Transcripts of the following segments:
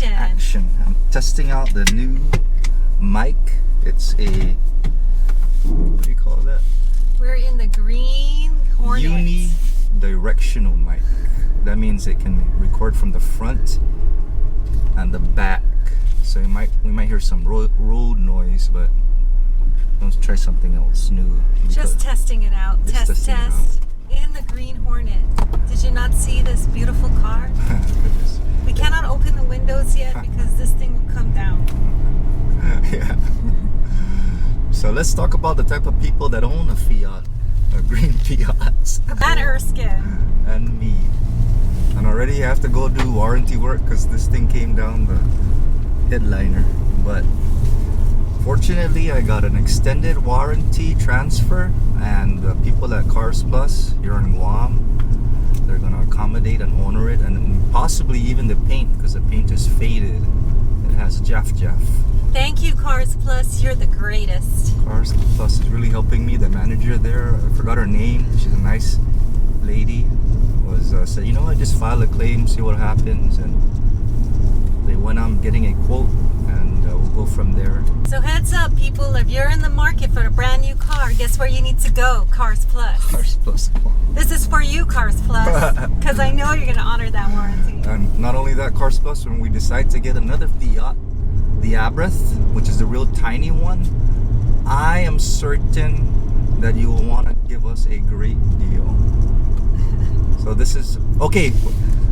Action. I'm testing out the new mic. It's a, what do you call that? We're in the Green Hornet. Unidirectional mic. That means it can record from the front and the back. So we might hear some road noise, but let's try something else new. Just testing it out. Test. In the Green Hornet. Did you not see this beautiful car? We cannot open the windows yet because this thing will come down. Yeah. So let's talk about the type of people that own a Fiat, a green Fiat. And Erskine. And me. And already I have to go do warranty work because this thing came down the headliner. But fortunately, I got an extended warranty transfer, and the people at Cars Plus here in Guam, they're gonna accommodate and honor it, and possibly even the paint, because the paint is faded. It has Jaff. Thank you, Cars Plus. You're the greatest. Cars Plus is really helping me. The manager there, I forgot her name. She's a nice lady. Said, you know what, just file a claim, see what happens, and they went on getting a quote, and we'll go from there. So heads up, people, if you're in the market for a brand new car, guess where you need to go? Cars Plus. Cars Plus. This is for you, Cars Plus, because I know you're going to honor that warranty. And not only that, Cars Plus, when we decide to get another Fiat, the Abreth, which is the real tiny one, I am certain that you will want to give us a great deal. So this is okay.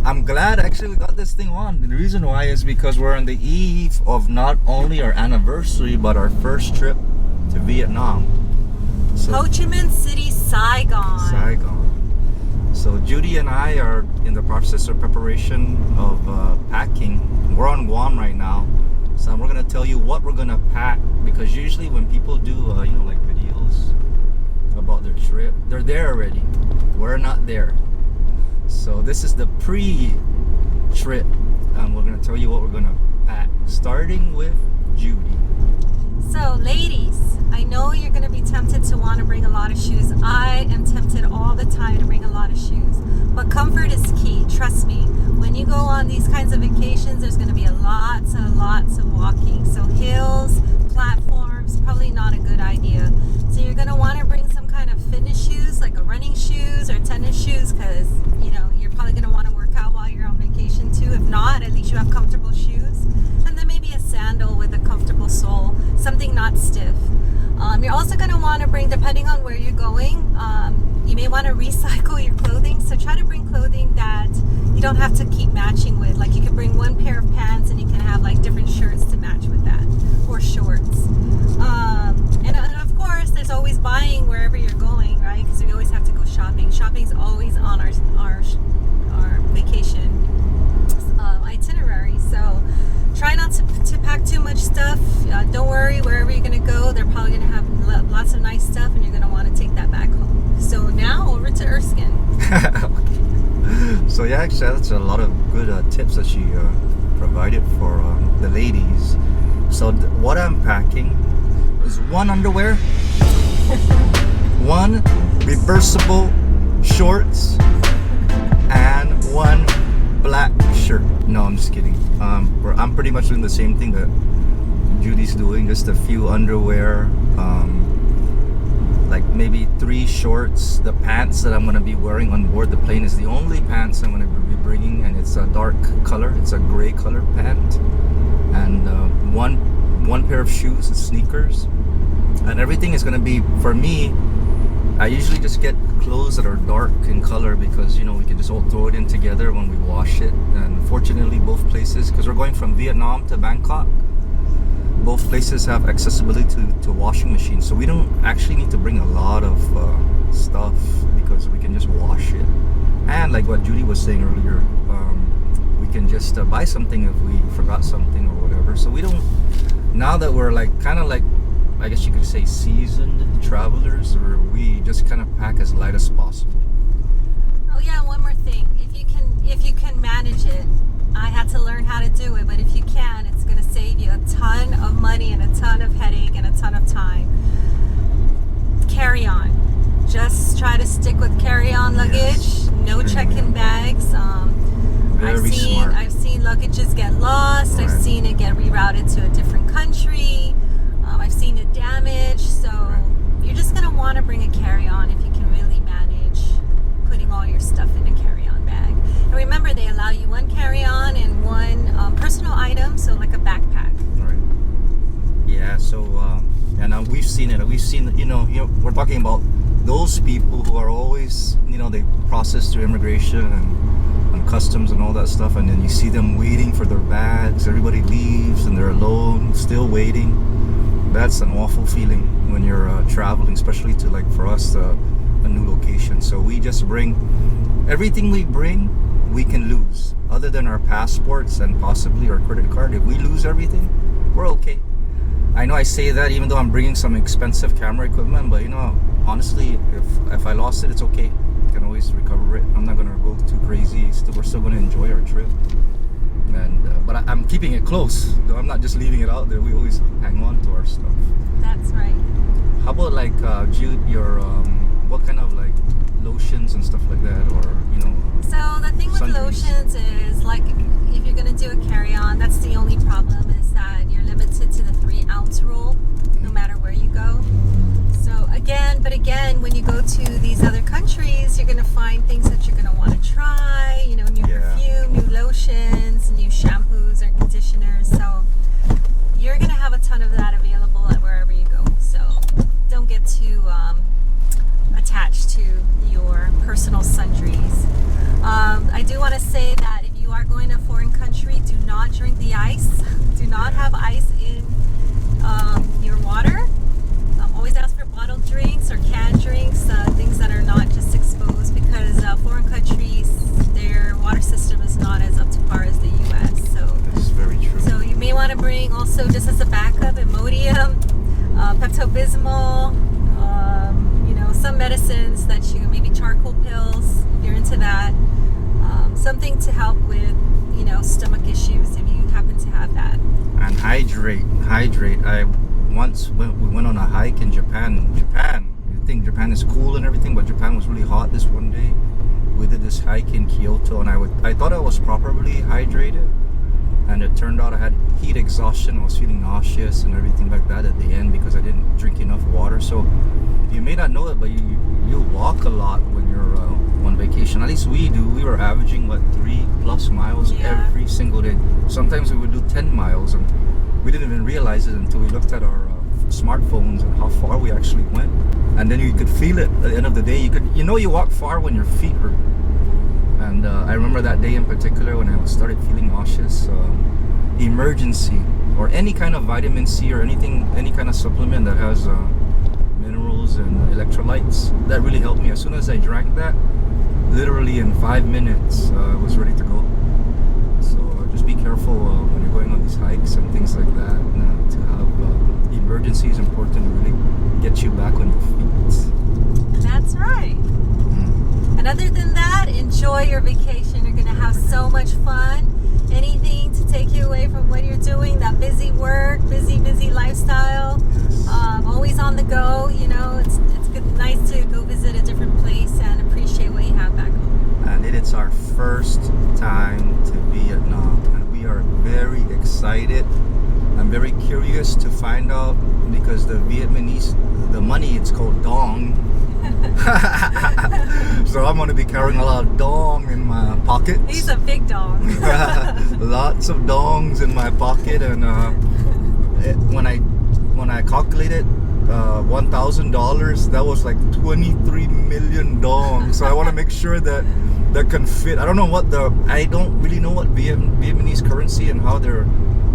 I'm glad actually we got this thing on. The reason why is because we're on the eve of not only our anniversary but our first trip to Vietnam. So, Chi Minh City, Saigon. So Judy and I are in the process of preparation of packing. We're on Guam right now, so we're gonna tell you what we're gonna pack, because usually when people do like videos about their trip, they're there already. We're not there. So this is the pre-trip, and we're gonna tell you what we're gonna pack, starting with Judy. So ladies, I know you're gonna be tempted to want to bring a lot of shoes. I am tempted all the time to bring a lot of shoes, but comfort is key. Trust me, when you go on these kinds of vacations, there's gonna be lots of walking. So hills, platforms, probably not a good idea. So you're gonna want to bring some kind of fitness shoes, like a running shoes or tennis shoes, because you're probably going to want to work out while you're on vacation too. If not, at least you have comfortable shoes, and then maybe a sandal with a comfortable sole, something not stiff. You're also going to want to bring, depending on where you're going, you may want to recycle your clothing. So try to bring clothing that you don't have to keep matching with. Like you could bring one pair of pants and you can have like different shirts to match with that, or shorts. And of course, there's always buying wherever you're going, right? Because we always have to go shopping. Shopping's always on our vacation itinerary. So try not to pack too much stuff. Don't worry, wherever you're going to go, they're probably going to have lots of nice stuff, and you're going to want to take that back home. So now over to Erskine. Okay. So yeah, actually that's a lot of good tips that she provided for the ladies. So what I'm packing is one underwear, one reversible shorts, and one black shirt. No, I'm just kidding. I'm pretty much doing the same thing that Judy's doing, just a few underwear, like maybe 3 shorts. The pants that I'm going to be wearing on board the plane is the only pants I'm going to be bringing, and it's a dark color. It's a gray color pant, and one pair of shoes and sneakers. And everything is going to be, for me, I usually just get clothes that are dark in color because we can just all throw it in together when we wash it. And fortunately both places, because we're going from Vietnam to Bangkok, both places have accessibility to washing machines, so we don't actually need to bring a lot of stuff because we can just wash it. And like what Judy was saying earlier, we can just buy something if we forgot something or whatever. So we don't, now that we're kind of I guess you could say seasoned travelers, or we just kind of pack as light as possible. Oh yeah, one more thing. If you can manage it, I had to learn how to do it, but if you can, it's going to save you a ton of money and a ton of headache and a ton of time. Carry on. Just try to stick with carry-on luggage. Yes, no check-in bags. Very smart. I've seen luggages get lost. Right. I've seen it get rerouted to a different country. I've seen it damaged. So you're just gonna want to bring a carry-on if you can really manage putting all your stuff in a carry-on bag. And remember, they allow you one carry-on and one personal item, so like a backpack. Right. Yeah. So and we've seen it. We've seen we're talking about those people who are always they process through immigration and customs and all that stuff, and then you see them waiting for their bags. Everybody leaves and they're alone, still waiting. That's an awful feeling when you're traveling, especially to, like, for us, a new location. So we just bring everything we bring. We can lose, other than our passports and possibly our credit card. If we lose everything, we're okay. I know I say that even though I'm bringing some expensive camera equipment, but honestly, if I lost it, it's okay. I can always recover it. I'm not gonna go too crazy. We're still gonna enjoy our trip. And but I'm keeping it close. Though I'm not just leaving it out there. We always hang on to our stuff. That's right. How about, like, Jude, your what kind of, like, lotions and stuff like that, or So the thing with sundries? lotions is, like, if you're gonna do a carry-on, that's the only problem, is that you're limited to the 3-ounce rule, no matter where you go. So again, when you go to these other countries, you're gonna find things that you're gonna want to try. New perfume, new lotions, new shampoos or conditioners. So you're gonna have a ton of that available at wherever you go. So don't get too attached to your personal sundries. I do want to say that if you are going to a foreign country, do not drink the ice. Do not have ice in your water. Always ask for bottled drinks or canned drinks, things that are not just exposed, because foreign countries, their water system is not as up to par as the U.S. So That's very true. So you may want to bring also, just as a backup, Imodium, Pepto-Bismol, some medicines that maybe charcoal pills, if you're into that. Something to help with, stomach issues if you happen to have that. And hydrate. We went on a hike in Japan. You think Japan is cool and everything, but Japan was really hot this one day. We did this hike in Kyoto, and I thought I was properly hydrated, and it turned out I had heat exhaustion. I was feeling nauseous and everything like that at the end because I didn't drink enough water. So you may not know it, but you walk a lot when you're on vacation. At least we do. We were averaging 3+ miles every single day. Sometimes we would do 10 miles, and we didn't even realize it until we looked at our smartphones and how far we actually went. And then you could feel it at the end of the day. You walk far when your feet hurt. And I remember that day in particular when I started feeling nauseous. Emergency, or any kind of vitamin C or any kind of supplement that has minerals and electrolytes, that really helped me. As soon as I drank that, literally in 5 minutes, I was ready to go. So just be careful when you're going on these hikes and things like that. To have emergency is important to really get you back on your feet. That's right. And other than that, enjoy your vacation. You're going to have so much fun. Anything to take you away from what you're doing, that busy work, busy lifestyle, always on the go. It's good, nice to go visit a different place and appreciate what you have back home. And it's our first time to Vietnam, and we are very excited. I'm very curious to find out, because the Vietnamese, the money, it's called dong. So I'm going to be carrying a lot of dong in my pockets. He's a big dong. Lots of dongs in my pocket, and when I calculated $1,000, that was like 23 million dongs. So I want to make sure that can fit. I don't really know what Vietnamese currency and how their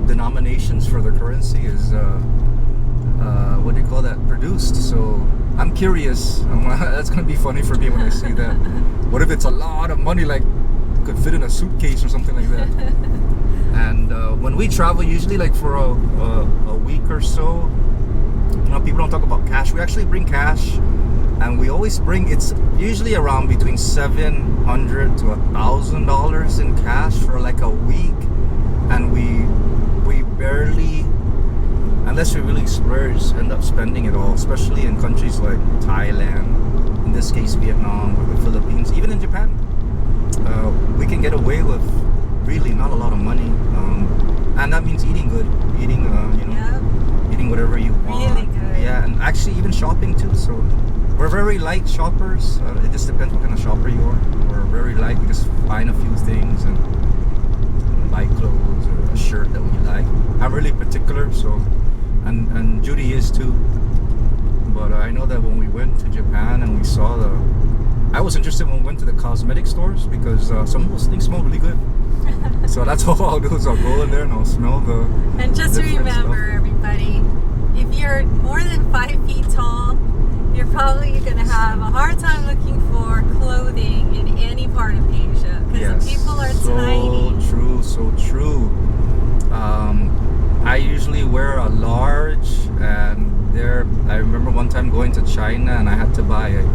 denominations for their currency is what do you call that, produced. So I'm curious. That's gonna be funny for me when I see that. What if it's a lot of money, like could fit in a suitcase or something like that? And when we travel, usually like for a week or so, people don't talk about cash. We actually bring cash, and we always bring, it's usually around between $700 to $1,000 in cash for like a week, and we barely, unless we really splurge, end up spending it all, especially in countries like Thailand, in this case Vietnam, or the Philippines, even in Japan. We can get away with really not a lot of money, and that means eating good, eating Yeah. eating whatever you want. Really good. Yeah, and actually even shopping too. So we're very light shoppers. It just depends what kind of shopper you are. We're very light. We just find a few things and buy clothes or a shirt that we like. I'm really particular, so and Judy is too. But I know that when we went to Japan and we saw I was interested when we went to the cosmetic stores because some of those things smell really good. So that's all I'll do is I'll go in there and I'll smell the. And just different remember, stuff. everybody, if you're more than 5 feet tall, you're probably going to have a hard time looking for clothing in any part of Asia because the people are tiny. So true. I usually wear a large, and I remember one time going to China and I had to buy a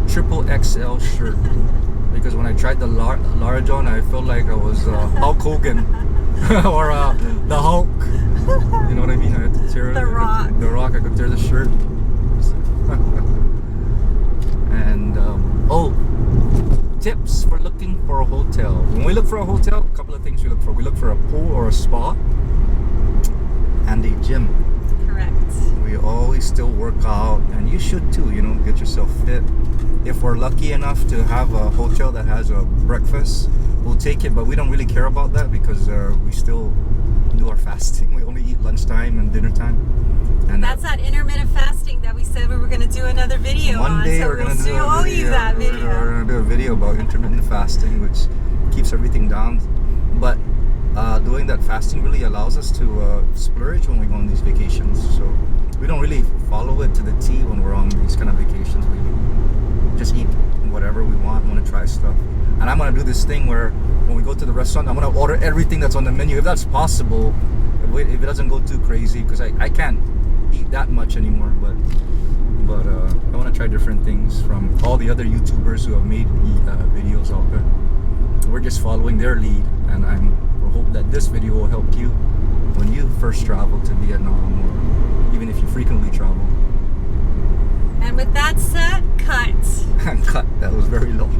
triple XL shirt because when I tried the large on, I felt like I was Hulk Hogan or the Hulk. You know what I mean? I had to tear The Rock. The Rock. I could tear the shirt. And tips for looking for a hotel. When we look for a hotel, a couple of things we look for. We look for a pool or a spa and a gym. Correct. We always still work out, and you should too, get yourself fit. If we're lucky enough to have a hotel that has a breakfast, we'll take it, but we don't really care about that because we still do our fasting. We only eat lunchtime and dinner time. And that's that intermittent fasting that we said we were going to do another video on. One day So we're going to do show a video. you that We're video. going to do a video about intermittent fasting, which keeps everything down. But doing that fasting really allows us to splurge when we go on these vacations. So we don't really follow it to the T when we're on these kind of vacations. We just eat whatever we want to try stuff. And I'm going to do this thing where when we go to the restaurant, I'm going to order everything that's on the menu, if that's possible, if it doesn't go too crazy, because I can't eat that much anymore. But I want to try different things from all the other YouTubers who have made videos out there. We're just following their lead, and I hope that this video will help you when you first travel to Vietnam, or even if you frequently travel. And with that said, cut. Cut. That was very long.